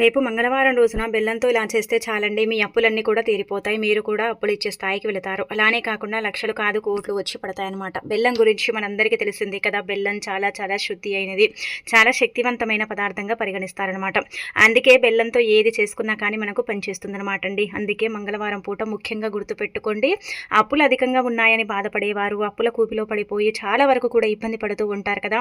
రేపు మంగళవారం రోజున బెల్లంతో ఇలా చేస్తే చాలండి. మీ అప్పులన్నీ కూడా తీరిపోతాయి. మీరు కూడా అప్పులు ఇచ్చే స్థాయికి వెళతారు. అలానే కాకుండా లక్షలు కాదు కోట్లు వచ్చి పడతాయన్నమాట. బెల్లం గురించి మనందరికీ తెలిసిందే కదా. బెల్లం చాలా చాలా శుద్ధి అయినది, చాలా శక్తివంతమైన పదార్థంగా పరిగణిస్తారనమాట. అందుకే బెల్లంతో ఏది చేసుకున్నా కానీ మనకు పనిచేస్తుందన్నమాట అండి. అందుకే మంగళవారం పూట ముఖ్యంగా గుర్తుపెట్టుకోండి. అప్పులు అధికంగా ఉన్నాయని బాధపడేవారు, అప్పుల కూపిలో పడిపోయి చాలా వరకు కూడా ఇబ్బంది పడుతూ ఉంటారు కదా.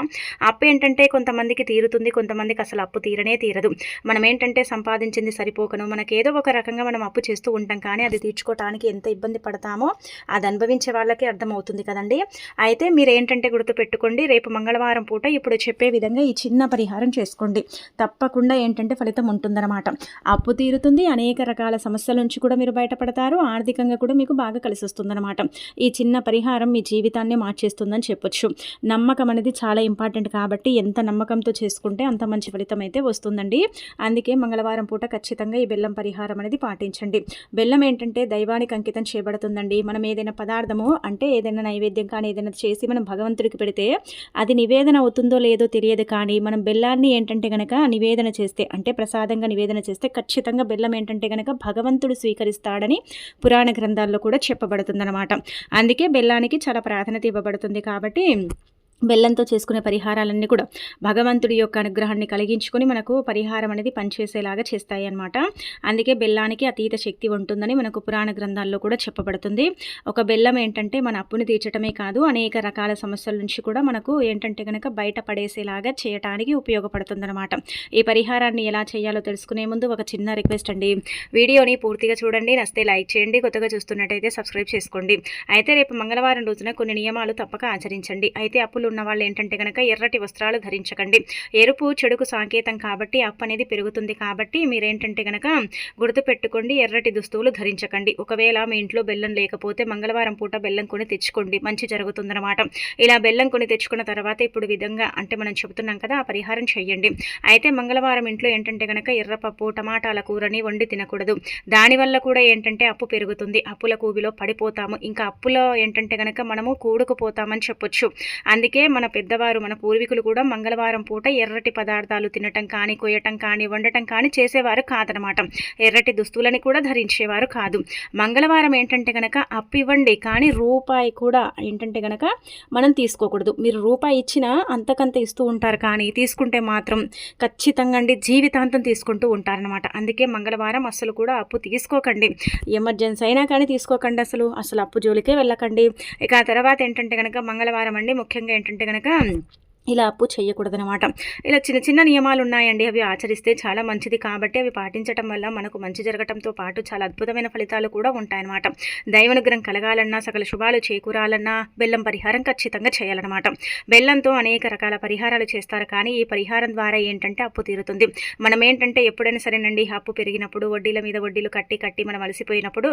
అప్పు ఏంటంటే కొంతమందికి తీరుతుంది, కొంతమందికి అసలు అప్పు తీరనే తీరదు. మనం ఏంటంటే సంపాదించింది సరిపోకను మనకేదో ఒక రకంగా మనం అప్పు చేస్తూ ఉంటాం, కానీ అది తీర్చుకోవటానికి ఎంత ఇబ్బంది పడతామో అది అనుభవించే వాళ్ళకి అర్థమవుతుంది కదండి. అయితే మీరు ఏంటంటే గుర్తుపెట్టుకోండి, రేపు మంగళవారం పూట ఇప్పుడు చెప్పే విధంగా ఈ చిన్న పరిహారం చేసుకోండి. తప్పకుండా ఏంటంటే ఫలితం ఉంటుందన్నమాట. అప్పు తీరుతుంది, అనేక రకాల సమస్యల నుంచి కూడా మీరు బయటపడతారు, ఆర్థికంగా కూడా మీకు బాగా కలిసి వస్తుందన్నమాట. ఈ చిన్న పరిహారం మీ జీవితాన్ని మార్చేస్తుందని చెప్పొచ్చు. నమ్మకం అనేది చాలా ఇంపార్టెంట్ కాబట్టి ఎంత నమ్మకంతో చేసుకుంటే అంత మంచి ఫలితం అయితే వస్తుందండి. అందుకే మంగళవారం పూట ఖచ్చితంగా ఈ బెల్లం పరిహారం అనేది పాటించండి. బెల్లం ఏంటంటే దైవానికి అంకితం చేయబడుతుందండి. మనం ఏదైనా పదార్థము అంటే ఏదైనా నైవేద్యం కానీ ఏదైనా చేసి మనం భగవంతుడికి పెడితే అది నివేదన అవుతుందో లేదో తెలియదు, కానీ మనం బెల్లాన్ని ఏంటంటే గనక నివేదన చేస్తే అంటే ప్రసాదంగా నివేదన చేస్తే ఖచ్చితంగా బెల్లం ఏంటంటే గనక భగవంతుడు స్వీకరిస్తాడని పురాణ గ్రంథాల్లో కూడా చెప్పబడుతుందన్నమాట. అందుకే బెల్లానికి చాలా ప్రాధాన్యత ఇవ్వబడుతుంది. కాబట్టి బెల్లంతో చేసుకునే పరిహారాలన్నీ కూడా భగవంతుడి యొక్క అనుగ్రహాన్ని కలిగించుకొని మనకు పరిహారం అనేది పనిచేసేలాగా చేస్తాయి అన్నమాట. అందుకే బెల్లానికి అతీత శక్తి ఉంటుందని మనకు పురాణ గ్రంథాల్లో కూడా చెప్పబడుతుంది. ఒక బెల్లం ఏంటంటే మన అప్పుని తీర్చడమే కాదు, అనేక రకాల సమస్యల నుంచి కూడా మనకు ఏంటంటే కనుక బయటపడేసేలాగా చేయడానికి ఉపయోగపడుతుందన్నమాట. ఈ పరిహారాన్ని ఎలా చేయాలో తెలుసుకునే ముందు ఒక చిన్న రిక్వెస్ట్ అండి, వీడియోని పూర్తిగా చూడండి, నచ్చితే లైక్ చేయండి, కొత్తగా చూస్తున్నట్టయితే సబ్స్క్రైబ్ చేసుకోండి. అయితే రేపు మంగళవారం రోజున కొన్ని నియమాలు తప్పక ఆచరించండి. అయితే అప్పులు ఉన్న వాళ్ళు ఏంటంటే కనుక ఎర్రటి వస్త్రాలు ధరించకండి. ఎరుపు చెడుకు సంకేతం కాబట్టి అప్పు అనేది పెరుగుతుంది. కాబట్టి మీరేంటంటే కనుక గుర్తుపెట్టుకోండి, ఎర్రటి దుస్తువులు ధరించకండి. ఒకవేళ మీ ఇంట్లో బెల్లం లేకపోతే మంగళవారం పూట బెల్లం కొని తెచ్చుకోండి, మంచి జరుగుతుందన్నమాట. ఇలా బెల్లం కొని తెచ్చుకున్న తర్వాత ఇప్పుడు విధంగా అంటే మనం చెబుతున్నాం కదా, ఆ పరిహారం చేయండి. అయితే మంగళవారం ఇంట్లో ఏంటంటే కనుక ఎర్రపప్పు టమాటాల కూరని వండి తినకూడదు. దానివల్ల కూడా ఏంటంటే అప్పు పెరుగుతుంది, అప్పుల కూబిలో పడిపోతాము, ఇంకా అప్పులో ఏంటంటే కనుక మనము కూడుకుపోతామని చెప్పొచ్చు. అందుకే మన పెద్దవారు మన పూర్వీకులు కూడా మంగళవారం పూట ఎర్రటి పదార్థాలు తినటం కానీ కొయ్యటం కానీ వండటం కానీ చేసేవారు కాదనమాట. ఎర్రటి దుస్తులని కూడా ధరించేవారు కాదు. మంగళవారం ఏంటంటే కనుక అప్పు ఇవ్వండి, కానీ రూపాయి కూడా ఏంటంటే కనుక మనం తీసుకోకూడదు. మీరు రూపాయి ఇచ్చినా అంతకంత ఇస్తూ ఉంటారు, కానీ తీసుకుంటే మాత్రం ఖచ్చితంగా అండి జీవితాంతం తీసుకుంటూ ఉంటారనమాట. అందుకే మంగళవారం అసలు కూడా అప్పు తీసుకోకండి. ఎమర్జెన్సీ అయినా కానీ తీసుకోకండి, అసలు అప్పు జోలికే వెళ్ళకండి. ఇక ఆ తర్వాత ఏంటంటే కనుక మంగళవారం అండి ముఖ్యంగా ఏంటంటే కనుక ఇలా అప్పు చేయకూడదనమాట. ఇలా చిన్న చిన్న నియమాలు ఉన్నాయండి, అవి ఆచరిస్తే చాలా మంచిది. కాబట్టి అవి పాటించడం వల్ల మనకు మంచి జరగడంతో పాటు చాలా అద్భుతమైన ఫలితాలు కూడా ఉంటాయన్నమాట. దైవానుగ్రహం కలగాలన్నా, సకల శుభాలు చేకూరాలన్నా బెల్లం పరిహారం ఖచ్చితంగా చేయాలన్నమాట. బెల్లంతో అనేక రకాల పరిహారాలు చేస్తారు, కానీ ఈ పరిహారం ద్వారా ఏంటంటే అప్పు తీరుతుంది. మనం ఏంటంటే ఎప్పుడైనా సరేనండి అప్పు పెరిగినప్పుడు వడ్డీల మీద వడ్డీలు కట్టి మనం అలసిపోయినప్పుడు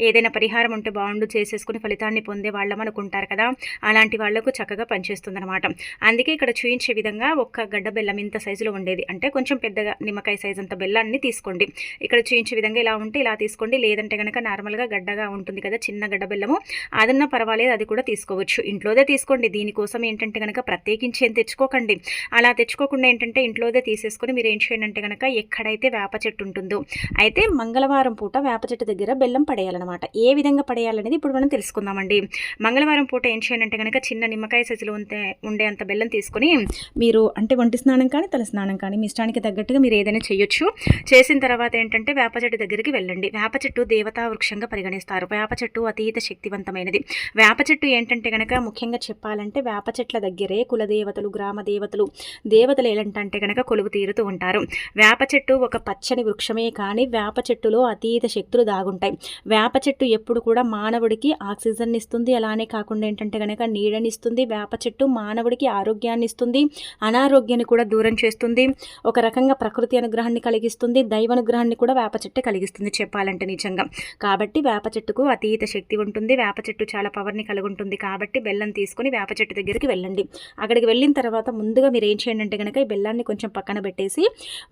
ఏదైనా పరిహారం ఉంటే బాగుండు చేసేసుకుని ఫలితాన్ని పొందే వాళ్ళం అనుకుంటారు కదా, అలాంటి వాళ్లకు చక్కగా పనిచేస్తుందన్నమాట. అందుకే ఇక్కడ చూయించే విధంగా ఒక్క గడ్డ బెల్లం ఇంత సైజులో ఉండేది, అంటే కొంచెం పెద్దగా నిమ్మకాయ సైజు అంత బెల్లాన్ని తీసుకోండి. ఇక్కడ చూయించే విధంగా ఇలా ఉంటే ఇలా తీసుకోండి, లేదంటే కనుక నార్మల్గా గడ్డగా ఉంటుంది కదా చిన్న గడ్డ బెల్లము, అదన్నా పర్వాలేదు, అది కూడా తీసుకోవచ్చు. ఇంట్లోదే తీసుకోండి. దీనికోసం ఏంటంటే కనుక ప్రత్యేకించి ఏం తెచ్చుకోకండి. అలా తెచ్చుకోకుండా ఏంటంటే ఇంట్లోదే తీసేసుకొని మీరు ఏం చేయండి అంటే కనుక ఎక్కడైతే వేప చెట్టు ఉంటుందో, అయితే మంగళవారం పూట వేప చెట్టు దగ్గర బెల్లం పడేయాలన్నమాట. ఏ విధంగా పడేయాలనేది ఇప్పుడు మనం తెలుసుకుందామండి. మంగళవారం పూట ఏం చేయండి అంటే కనుక చిన్న నిమ్మకాయ సైజులో ఉండే అంత బెల్లం తీసుకొని మీరు అంటే ఒంటి స్నానం కానీ తల స్నానం కానీ మీ ఇష్టానికి తగ్గట్టుగా మీరు ఏదైనా చేయొచ్చు. చేసిన తర్వాత ఏంటంటే వేప చెట్టు దగ్గరికి వెళ్ళండి. వేప చెట్టు దేవతా వృక్షంగా పరిగణిస్తారు. వేప చెట్టు అతీత శక్తివంతమైనది. వేప చెట్టు ఏంటంటే కనుక ముఖ్యంగా చెప్పాలంటే వేప చెట్ల దగ్గరే కులదేవతలు, గ్రామ దేవతలు ఏంటంటే కనుక కొలువు తీరుతూ ఉంటారు. వేప చెట్టు ఒక పచ్చని వృక్షమే, కానీ వేప చెట్టులో అతీత శక్తులు దాగుంటాయి. వేప చెట్టు ఎప్పుడు కూడా మానవుడికి ఆక్సిజన్ ఇస్తుంది, అలానే కాకుండా ఏంటంటే కనుక నీడనిస్తుంది. వేప చెట్టు మానవుడికి ఆరోగ్యాన్ని ఇస్తుంది, అనారోగ్యాన్ని కూడా దూరం చేస్తుంది. ఒక రకంగా ప్రకృతి అనుగ్రహాన్ని కలిగిస్తుంది, దైవానుగ్రహాన్ని కూడా వేప చెట్టు కలిగిస్తుంది చెప్పాలంటే నిజంగా. కాబట్టి వేప చెట్టుకు అతీత శక్తి ఉంటుంది. వేప చెట్టు చాలా పవర్ని కలిగి ఉంటుంది. కాబట్టి బెల్లం తీసుకొని వేప చెట్టు దగ్గరికి వెళ్ళండి. అక్కడికి వెళ్ళిన తర్వాత ముందుగా మీరు ఏం చేయండి అంటే కనుక ఈ బెల్లాన్ని కొంచెం పక్కన పెట్టేసి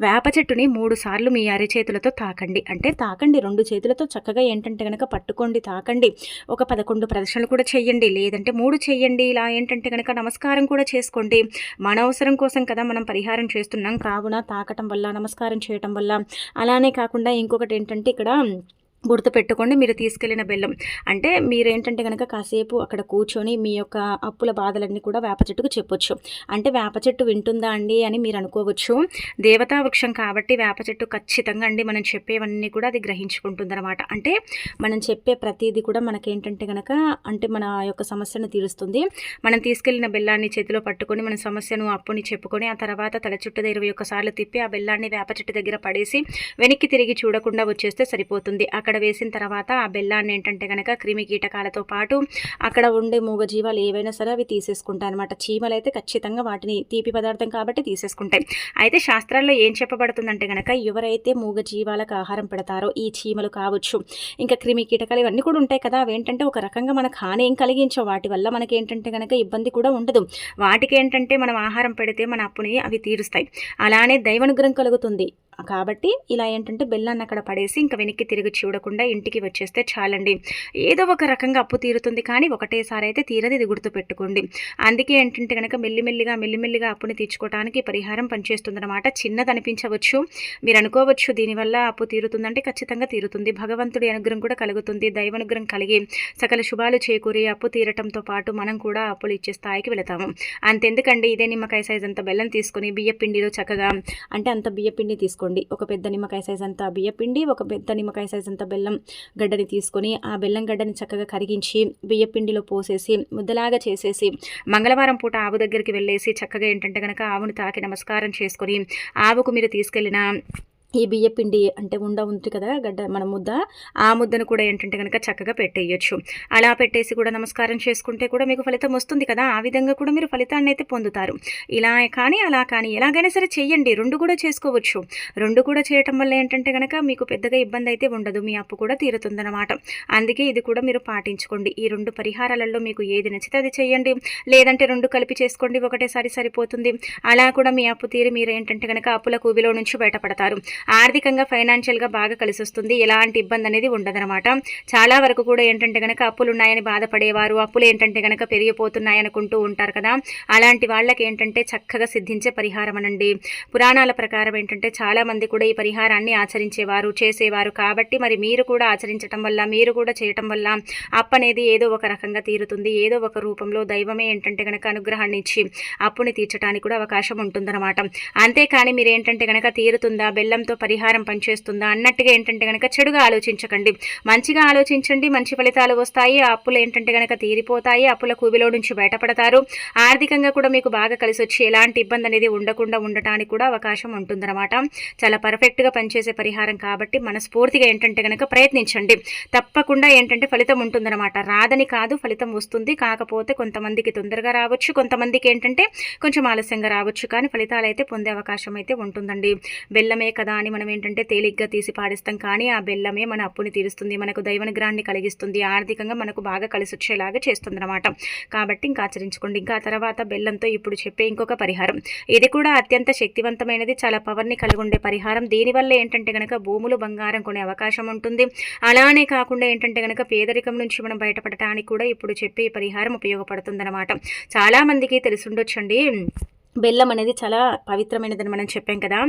వేప చెట్టుని 3 సార్లు మీ అరిచేతులతో తాకండి. అంటే తాకండి, 2 చేతులతో చక్కగా ఏంటంటే కనుక పట్టుకోండి, తాకండి. ఒక 11 ప్రదక్షిణలు కూడా చెయ్యండి, లేదంటే 3 చెయ్యండి. ఇలా ఏంటంటే కనుక నమస్కారం కూడా చేసుకోండి. ఎందుకండి మన అవసరం కోసం కదా మనం పరిహారం చేస్తున్నాం. కావున తాకటం వల్ల, నమస్కారం చేయటం వల్ల, అలానే కాకుండా ఇంకొకటి ఏంటంటే ఇక్కడ గుర్తుపెట్టుకోండి, మీరు తీసుకెళ్ళిన బెల్లం అంటే మీరేంటంటే కనుక కాసేపు అక్కడ కూర్చొని మీ యొక్క అప్పుల బాధలన్నీ కూడా వేప చెట్టుకు చెప్పొచ్చు. అంటే వేప చెట్టు వింటుందా అండి అని మీరు అనుకోవచ్చు. దేవతా వృక్షం కాబట్టి వేప చెట్టు ఖచ్చితంగా అండి మనం చెప్పేవన్నీ కూడా అది గ్రహించుకుంటుందన్నమాట. అంటే మనం చెప్పే ప్రతిదీ కూడా మనకేంటంటే కనుక అంటే మన యొక్క సమస్యను తీరుస్తుంది. మనం తీసుకెళ్ళిన బెల్లాన్ని చేతిలో పట్టుకొని మన సమస్యను, అప్పుని చెప్పుకొని ఆ తర్వాత తల చుట్టూ 21 సార్లు తిప్పి ఆ బెల్లాన్ని వేప చెట్టు దగ్గర పడేసి వెనక్కి తిరిగి చూడకుండా వచ్చేస్తే సరిపోతుంది. అక్కడ వేసిన తర్వాత ఆ బెల్లాన్ని ఏంటంటే కనుక క్రిమి కీటకాలతో పాటు అక్కడ ఉండే మూగజీవాలు ఏవైనా సరే అవి తీసేసుకుంటాయి అనమాట. చీమలు అయితే ఖచ్చితంగా వాటిని తీపి పదార్థం కాబట్టి తీసేసుకుంటాయి. అయితే శాస్త్రాల్లో ఏం చెప్పబడుతుందంటే కనుక ఎవరైతే మూగజీవాలకు ఆహారం పెడతారో ఈ చీమలు కావచ్చు, ఇంకా క్రిమి కీటకాలు ఇవన్నీ కూడా ఉంటాయి కదా, అవేంటంటే ఒక రకంగా మనకు హాని ఏం కలిగించవు. వాటి వల్ల మనకి ఏంటంటే కనుక ఇబ్బంది కూడా ఉండదు. వాటికి ఏంటంటే మనం ఆహారం పెడితే మన అప్పుని అవి తీరుస్తాయి. అలానే దైవానుగ్రహం కలుగుతుంది. కాబట్టి ఇలా ఏంటంటే బెల్లాన్ని అక్కడ పడేసి ఇంకా వెనక్కి తిరిగి చూడకుండా ఇంటికి వచ్చేస్తే చాలండి. ఏదో ఒక రకంగా అప్పు తీరుతుంది, కానీ ఒకటేసారి అయితే తీరది, ఇది గుర్తుపెట్టుకోండి. అందుకే ఏంటంటే కనుక మెల్లిమెల్లిగా అప్పుని తీర్చుకోవడానికి పరిహారం పనిచేస్తుందన్నమాట. చిన్నది అనిపించవచ్చు, మీరు అనుకోవచ్చు దీనివల్ల అప్పు తీరుతుందంటే ఖచ్చితంగా తీరుతుంది. భగవంతుడి అనుగ్రహం కూడా కలుగుతుంది. దైవానుగ్రహం కలిగి సకల శుభాలు చేకూరి అప్పు తీరటంతో పాటు మనం కూడా అప్పులు ఇచ్చే స్థాయికి వెళతాము. అంతెందుకండి, ఇదే నిమ్మకాయ సైజ్ అంత బెల్లం తీసుకొని బియ్యపిండిలో చక్కగా అంటే అంత బియ్యపిండి తీసుకోండి. ఒక పెద్ద నిమ్మకాయ సైజ్ అంతా బియ్యపిండి, ఒక పెద్ద నిమ్మకాయ సైజ్ అంతా బెల్లం గడ్డని తీసుకొని ఆ బెల్లం గడ్డని చక్కగా కరిగించి బియ్యపిండిలో పోసేసి ముద్దలాగా చేసేసి మంగళవారం పూట ఆవు దగ్గరికి వెళ్ళేసి చక్కగా ఏంటంటే కనుక ఆవుని తాకి నమస్కారం చేసుకొని ఆవుకు మీరు తీసుకెళ్ళిన ఈ బియ్యపిండి అంటే ఉంది కదా గడ్డ మన ముద్ద, ఆ ముద్దను కూడా ఏంటంటే కనుక చక్కగా పెట్టేయచ్చు. అలా పెట్టేసి కూడా నమస్కారం చేసుకుంటే కూడా మీకు ఫలితం వస్తుంది కదా. ఆ విధంగా కూడా మీరు ఫలితాన్ని అయితే పొందుతారు. ఇలా కానీ అలా కానీ ఎలాగైనా సరే చెయ్యండి. 2 కూడా చేసుకోవచ్చు. 2 కూడా చేయటం వల్ల ఏంటంటే కనుక మీకు పెద్దగా ఇబ్బంది అయితే ఉండదు, మీ అప్పు కూడా తీరుతుందన్నమాట. అందుకే ఇది కూడా మీరు పాటించుకోండి. ఈ 2 పరిహారాలలో మీకు ఏది నచ్చితే అది చేయండి. లేదంటే 2 కలిపి చేసుకోండి, ఒకటేసారి సరిపోతుంది. అలా కూడా మీ అప్పు తీరి మీరు ఏంటంటే కనుక అప్పుల కూబిలో నుంచి బయటపడతారు. ఆర్థికంగా ఫైనాన్షియల్గా బాగా కలిసి వస్తుంది. ఎలాంటి ఇబ్బంది అనేది ఉండదనమాట. చాలా వరకు కూడా ఏంటంటే కనుక అప్పులు ఉన్నాయని బాధపడేవారు, అప్పులు ఏంటంటే కనుక పెరిగిపోతున్నాయి అనుకుంటూ ఉంటారు కదా, అలాంటి వాళ్ళకి ఏంటంటే చక్కగా సిద్ధించే పరిహారం అనండి. పురాణాల ప్రకారం ఏంటంటే చాలా మంది కూడా ఈ పరిహారాన్ని ఆచరించేవారు, చేసేవారు. కాబట్టి మరి మీరు కూడా ఆచరించడం వల్ల, మీరు కూడా చేయటం వల్ల అప్పు అనేది ఏదో ఒక రకంగా తీరుతుంది. ఏదో ఒక రూపంలో దైవమే ఏంటంటే కనుక అనుగ్రహాన్ని ఇచ్చి అప్పుని తీర్చడానికి కూడా అవకాశం ఉంటుందన్నమాట. అంతేకాని మీరు ఏంటంటే కనుక తీరుతుందా, బెల్లంతో పరిహారం పనిచేస్తుందా అన్నట్టుగా ఏంటంటే కనుక చెడుగా ఆలోచించకండి. మంచిగా ఆలోచించండి, మంచి ఫలితాలు వస్తాయి. ఆ అప్పులు ఏంటంటే కనుక తీరిపోతాయి. అప్పుల కూబిలో నుంచి బయటపడతారు. ఆర్థికంగా కూడా మీకు బాగా కలిసి వచ్చి ఎలాంటి ఇబ్బంది అనేది ఉండకుండా ఉండటానికి కూడా అవకాశం ఉంటుందన్నమాట. చాలా పర్ఫెక్ట్గా పనిచేసే పరిహారం కాబట్టి మనస్ఫూర్తిగా ఏంటంటే కనుక ప్రయత్నించండి. తప్పకుండా ఏంటంటే ఫలితం ఉంటుందన్నమాట. రాదని కాదు, ఫలితం వస్తుంది. కాకపోతే కొంతమందికి తొందరగా రావచ్చు, కొంతమందికి ఏంటంటే కొంచెం ఆలస్యంగా రావచ్చు, కానీ ఫలితాలు అయితే పొందే అవకాశం అయితే ఉంటుందండి. బెల్లమే కదా అని మనం ఏంటంటే తేలిగ్గా తీసి పాడేస్తాం, కానీ ఆ బెల్లమే మన అప్పుని తీరుస్తుంది, మనకు దైవానుగ్రహాన్ని కలిగిస్తుంది, ఆర్థికంగా మనకు బాగా కలిసి వచ్చేలాగా చేస్తుంది అనమాట. కాబట్టి ఇంకా ఆచరించుకోండి. ఇంకా తర్వాత బెల్లంతో ఇప్పుడు చెప్పే ఇంకొక పరిహారం, ఇది కూడా అత్యంత శక్తివంతమైనది, చాలా పవర్ని కలిగి ఉండే పరిహారం. దీనివల్ల ఏంటంటే కనుక భూములు, బంగారం కొనే అవకాశం ఉంటుంది. అలానే కాకుండా ఏంటంటే కనుక పేదరికం నుంచి మనం బయటపడటానికి కూడా ఇప్పుడు చెప్పే ఈ పరిహారం ఉపయోగపడుతుంది అనమాట. చాలా మందికి తెలిసుండొచ్చండి, బెల్లం అనేది చాలా పవిత్రమైనదని మనం చెప్పాం కదా.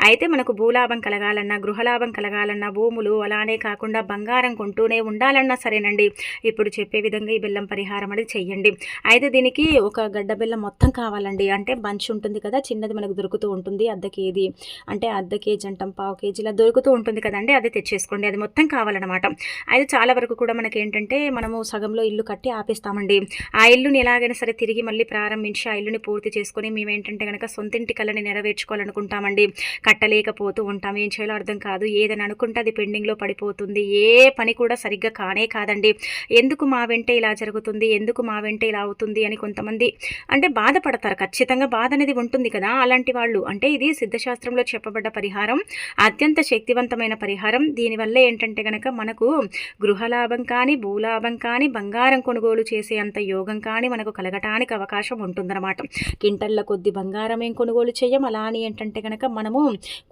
అయితే మనకు భూలాభం కలగాలన్నా, గృహలాభం కలగాలన్నా, భూములు అలానే కాకుండా బంగారం కొంటూనే ఉండాలన్నా సరేనండి, ఇప్పుడు చెప్పే విధంగా ఈ బెల్లం పరిహారం అనేది చెయ్యండి. అయితే దీనికి ఒక గడ్డ బెల్లం మొత్తం కావాలండి. అంటే బంచ్ ఉంటుంది కదా, చిన్నది మనకు దొరుకుతూ ఉంటుంది, అర్ధ కేజీ అంటే అర్ధ కేజీ అంటాం, పావు కేజీ ఇలా దొరుకుతూ ఉంటుంది కదండి, అది తెచ్చేసుకోండి. అది మొత్తం కావాలన్నమాట. అయితే చాలా వరకు కూడా మనకి ఏంటంటే మనము సగంలో ఇల్లు కట్టి ఆపేస్తామండి. ఆ ఇల్లుని ఎలాగైనా సరే తిరిగి మళ్ళీ ప్రారంభించి ఆ ఇల్లుని పూర్తి చేసుకొని మేము ఏంటంటే కనుక సొంతింటి కళని నెరవేర్చుకోవాలనుకుంటామండి. కట్టలేకపోతూ ఉంటాం, ఏం చేయాలో అర్థం కాదు. ఏదని అనుకుంటే అది పెండింగ్లో పడిపోతుంది. ఏ పని కూడా సరిగ్గా కానే కాదండి. ఎందుకు మా వెంటే ఇలా జరుగుతుంది, ఎందుకు మా వెంటే ఇలా అవుతుంది అని కొంతమంది అంటే బాధపడతారు. ఖచ్చితంగా బాధ అనేది ఉంటుంది కదా. అలాంటి వాళ్ళు అంటే ఇది సిద్ధశాస్త్రంలో చెప్పబడ్డ పరిహారం, అత్యంత శక్తివంతమైన పరిహారం. దీనివల్ల ఏంటంటే కనుక మనకు గృహలాభం కానీ, భూలాభం కానీ, బంగారం కొనుగోలు చేసే అంత యోగం కానీ మనకు కలగటానికి అవకాశం ఉంటుందన్నమాట. కింటళ్ళ కొద్ది కొద్ది బంగారం ఏం కొనుగోలు చేయం. అలా అని ఏంటంటే కనుక మనము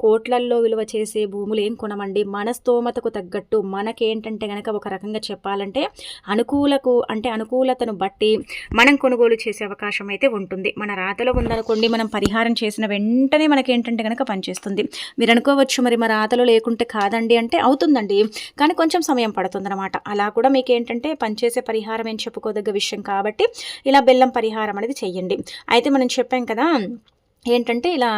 కోట్లల్లో విలువ చేసే భూములు ఏం కొనమండి. మన స్తోమతకు తగ్గట్టు మనకేంటంటే కనుక ఒక రకంగా చెప్పాలంటే అనుకూలతను బట్టి మనం కొనుగోలు చేసే అవకాశం అయితే ఉంటుంది. మన రాతలో ఉందనుకోండి, మనం పరిహారం చేసిన వెంటనే మనకేంటంటే కనుక పనిచేస్తుంది. మీరు అనుకోవచ్చు మరి మా రాతలో లేకుంటే కాదండి అంటే, అవుతుందండి, కానీ కొంచెం సమయం పడుతుందన్నమాట. అలా కూడా మీకు ఏంటంటే పనిచేసే పరిహారం ఏం చెప్పుకోదగ్గ విషయం కాబట్టి ఇలా బెల్లం పరిహారం అనేది చెయ్యండి. అయితే మనం చెప్పాం కదా ఏంటంటే ఇలా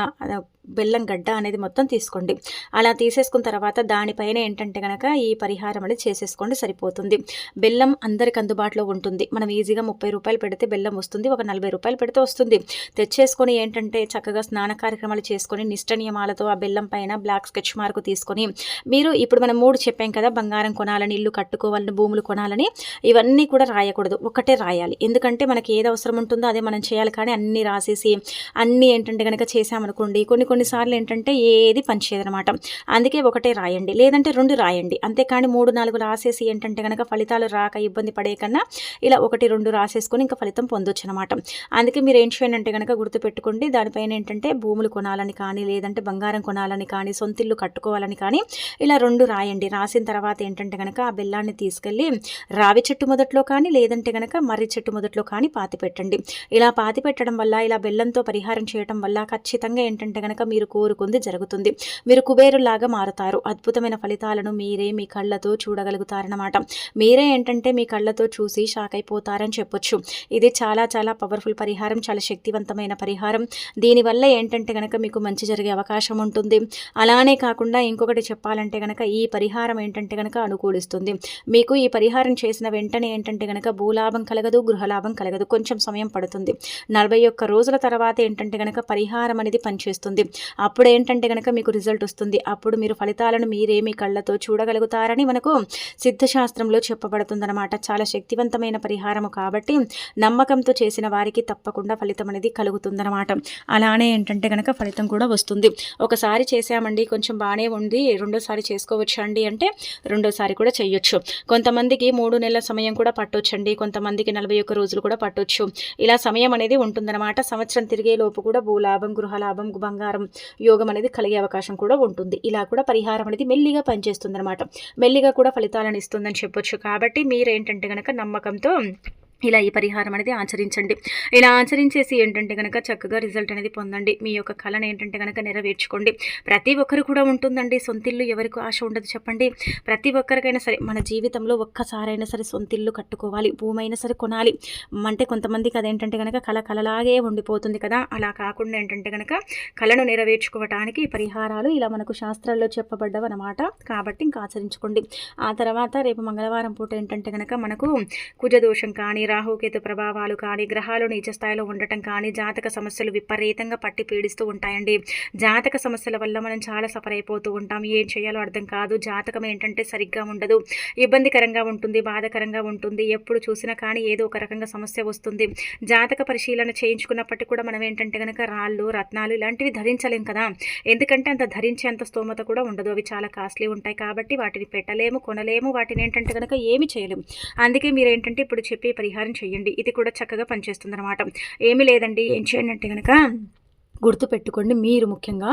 బెల్లం గడ్డ అనేది మొత్తం తీసుకోండి. అలా తీసేసుకున్న తర్వాత దానిపైన ఏంటంటే కనుక ఈ పరిహారం అనేది చేసేసుకోండి, సరిపోతుంది. బెల్లం అందరికి అందుబాటులో ఉంటుంది. మనం ఈజీగా 30 రూపాయలు పెడితే బెల్లం వస్తుంది, ఒక 40 రూపాయలు పెడితే వస్తుంది. తెచ్చేసుకొని ఏంటంటే చక్కగా స్నాన కార్యక్రమాలు చేసుకొని నిష్ట నియమాలతో ఆ బెల్లం పైన బ్లాక్ స్కెచ్ మార్క్ తీసుకొని మీరు ఇప్పుడు మనం 3 చెప్పాం కదా, బంగారం కొనాలని, ఇల్లు కట్టుకోవాలని, భూములు కొనాలని, ఇవన్నీ కూడా రాయకూడదు, ఒకటే రాయాలి. ఎందుకంటే మనకి ఏది అవసరం ఉంటుందో అదే మనం చేయాలి. కానీ అన్నీ రాసేసి అన్నీ ఏంటంటే కనుక చేసామనుకోండి, కొన్నిసార్లు ఏంటంటే ఏది పనిచేయదనమాట. అందుకే ఒకటే రాయండి, లేదంటే 2 రాయండి. అంతేకాని 3, 4 రాసేసి ఏంటంటే కనుక ఫలితాలు రాక ఇబ్బంది పడే కన్నా ఇలా 1, 2 రాసేసుకొని ఇంకా ఫలితం పొందొచ్చు అనమాట. అందుకే మీరు ఏం చేయండి అంటే కనుక గుర్తుపెట్టుకోండి, దానిపైన ఏంటంటే భూములు కొనాలని కానీ, లేదంటే బంగారం కొనాలని కానీ, సొంతిల్లు కట్టుకోవాలని కానీ ఇలా 2 రాయండి. రాసిన తర్వాత ఏంటంటే కనుక ఆ బెల్లాన్ని తీసుకెళ్ళి రావి చెట్టు మొదట్లో కానీ, లేదంటే కనుక మర్రి చెట్టు మొదట్లో కానీ పాతి పెట్టండి. ఇలా పాతి పెట్టడం వల్ల, ఇలా బెల్లంతో పరిహారం చేయడం వల్ల ఖచ్చితంగా ఏంటంటే కనుక మీరు కోరుకుంది జరుగుతుంది. మీరు కుబేరులాగా మారుతారు. అద్భుతమైన ఫలితాలను మీరే మీ కళ్ళతో చూడగలుగుతారన్నమాట. మీరే ఏంటంటే మీ కళ్ళతో చూసి షాక్ అయిపోతారని చెప్పొచ్చు. ఇది చాలా చాలా పవర్ఫుల్ పరిహారం, చాలా శక్తివంతమైన పరిహారం. దీనివల్ల ఏంటంటే కనుక మీకు మంచి జరిగే అవకాశం ఉంటుంది. అలానే కాకుండా ఇంకొకటి చెప్పాలంటే కనుక ఈ పరిహారం ఏంటంటే కనుక అనుకూలిస్తుంది. మీకు ఈ పరిహారం చేసిన వెంటనే ఏంటంటే కనుక భూలాభం కలగదు, గృహలాభం కలగదు, కొంచెం సమయం పడుతుంది. 41 రోజుల తర్వాత ఏంటంటే కనుక పరిహారం అనేది పనిచేస్తుంది. అప్పుడు ఏంటంటే కనుక మీకు రిజల్ట్ వస్తుంది. అప్పుడు మీరు ఫలితాలను మీరే మీ కళ్ళతో చూడగలుగుతారని మనకు సిద్ధశాస్త్రంలో చెప్పబడుతుందన్నమాట. చాలా శక్తివంతమైన పరిహారము కాబట్టి నమ్మకంతో చేసిన వారికి తప్పకుండా ఫలితం అనేది కలుగుతుందన్నమాట. అలానే ఏంటంటే కనుక ఫలితం కూడా వస్తుంది. ఒకసారి చేసామండి కొంచెం బాగానే ఉంది, రెండోసారి చేసుకోవచ్చు అండి అంటే రెండోసారి కూడా చేయొచ్చు. కొంతమందికి 3 నెలల సమయం కూడా పట్టొచ్చండి, కొంతమందికి 41 రోజులు కూడా పట్టొచ్చు. ఇలా సమయం అనేది ఉంటుందన్నమాట. సంవత్సరం తిరిగే లోపు కూడా భూలాభం, గృహలాభం, బంగారం యోగం అనేది కలిగే అవకాశం కూడా ఉంటుంది. ఇలా కూడా పరిహారం అనేది మెల్లిగా పనిచేస్తుంది అనమాట. మెల్లిగా కూడా ఫలితాలను ఇస్తుందని చెప్పొచ్చు. కాబట్టి మీరేంటంటే కనుక నమ్మకంతో ఇలా ఈ పరిహారం అనేది ఆచరించండి. ఇలా ఆచరించేసి ఏంటంటే కనుక చక్కగా రిజల్ట్ అనేది పొందండి. మీ యొక్క కళను ఏంటంటే కనుక నెరవేర్చుకోండి. ప్రతి ఒక్కరు కూడా ఉంటుందండి సొంతిల్లు, ఎవరికి ఆశ ఉండదు చెప్పండి. ప్రతి ఒక్కరికైనా సరే మన జీవితంలో ఒక్కసారైనా సరే సొంతిల్లు కట్టుకోవాలి, భూమి అయినా సరే కొనాలి అంటే కొంతమందికి అదేంటంటే కనుక కళలాగే ఉండిపోతుంది కదా. అలా కాకుండా ఏంటంటే కనుక కళను నెరవేర్చుకోవటానికి పరిహారాలు ఇలా మనకు శాస్త్రాల్లో చెప్పబడ్డవి అనమాట. కాబట్టి ఇంకా ఆచరించుకోండి. ఆ తర్వాత రేపు మంగళవారం పూట ఏంటంటే కనుక మనకు కుజదోషం కానీ, రాహుకేతు ప్రభావాలు కానీ, గ్రహాలు నీచ స్థాయిలో ఉండటం కానీ, జాతక సమస్యలు విపరీతంగా పట్టి పీడిస్తూ ఉంటాయండి. జాతక సమస్యల వల్ల మనం చాలా సఫర్ అయిపోతూ ఉంటాం. ఏం చేయాలో అర్థం కాదు. జాతకం ఏంటంటే సరిగ్గా ఉండదు, ఇబ్బందికరంగా ఉంటుంది, బాధకరంగా ఉంటుంది. ఎప్పుడు చూసినా కానీ ఏదో ఒక రకంగా సమస్య వస్తుంది. జాతక పరిశీలన చేయించుకున్నప్పటికీ కూడా మనం ఏంటంటే కనుక రాళ్ళు, రత్నాలు ఇలాంటివి ధరించలేం కదా. ఎందుకంటే అంత ధరించేంత స్తోమత కూడా ఉండదు. అవి చాలా కాస్ట్లీ ఉంటాయి కాబట్టి వాటిని పెట్టలేము, కొనలేము, వాటిని ఏంటంటే కనుక ఏమి చేయలేము. అందుకే మీరు ఏంటంటే ఇప్పుడు చెప్పే పరిహారం చేయండి. ఇది కూడా చక్కగా పనిచేస్తుంది అనమాట. ఏమీ లేదండి, ఏం చేయండి అంటే కనుక గుర్తుపెట్టుకోండి, మీరు ముఖ్యంగా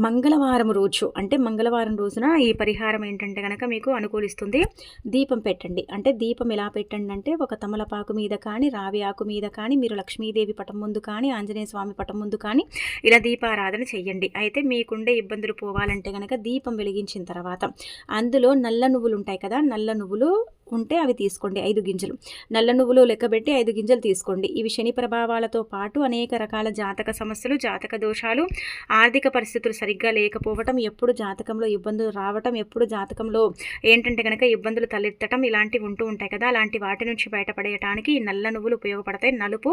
మంగళవారం రోజు అంటే మంగళవారం రోజున ఈ పరిహారం ఏంటంటే కనుక మీకు అనుకూలిస్తుంది. దీపం పెట్టండి. అంటే దీపం ఎలా పెట్టండి అంటే ఒక తమలపాకు మీద కానీ, రావి ఆకు మీద కానీ, మీరు లక్ష్మీదేవి పటం ముందు కానీ, ఆంజనేయ స్వామి పటం ముందు కానీ ఇలా దీపారాధన చెయ్యండి. అయితే మీకుండే ఇబ్బందులు పోవాలంటే కనుక దీపం వెలిగించిన తర్వాత అందులో నల్ల నువ్వులు ఉంటాయి కదా, నల్ల నువ్వులు ఉంటే అవి తీసుకోండి, 5 గింజలు. నల్ల నువ్వులు లెక్కబెట్టి 5 గింజలు తీసుకోండి. ఇవి శని ప్రభావాలతో పాటు అనేక రకాల జాతక సమస్యలు, జాతక దోషాలు, ఆర్థిక పరిస్థితులు సరిగ్గా లేకపోవటం, ఎప్పుడు జాతకంలో ఇబ్బందులు రావటం, ఎప్పుడు జాతకంలో ఏంటంటే కనుక ఇబ్బందులు తలెత్తటం ఇలాంటివి ఉంటూ ఉంటాయి కదా. అలాంటి వాటి నుంచి బయటపడేయడానికి ఈ నల్ల నువ్వులు ఉపయోగపడతాయి. నలుపు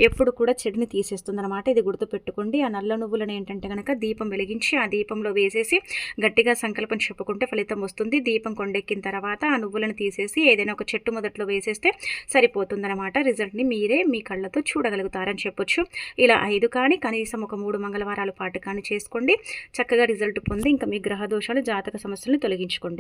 ఎప్పుడు కూడా చెడుని తీసేస్తుంది అనమాట. ఇది గుర్తుపెట్టుకోండి. ఆ నల్ల నువ్వులను ఏంటంటే కనుక దీపం వెలిగించి ఆ దీపంలో వేసేసి గట్టిగా సంకల్పం చెప్పుకుంటే ఫలితం వస్తుంది. దీపం కొండెక్కిన తర్వాత ఆ నువ్వులను తీసేసి ఏదైనా ఒక చెట్టు మొదట్లో వేసేస్తే సరిపోతుందన్నమాట. రిజల్ట్ని మీరే మీ కళ్ళతో చూడగలుగుతారని చెప్పొచ్చు. ఇలా 5 కానీ కనీసం ఒక 3 మంగళవారాల పాటు కానీ చేసుకోండి. చక్కగా రిజల్ట్ పొంది ఇంకా మీ గ్రహ దోషాలు, జాతక సమస్యలను తొలగించుకోండి.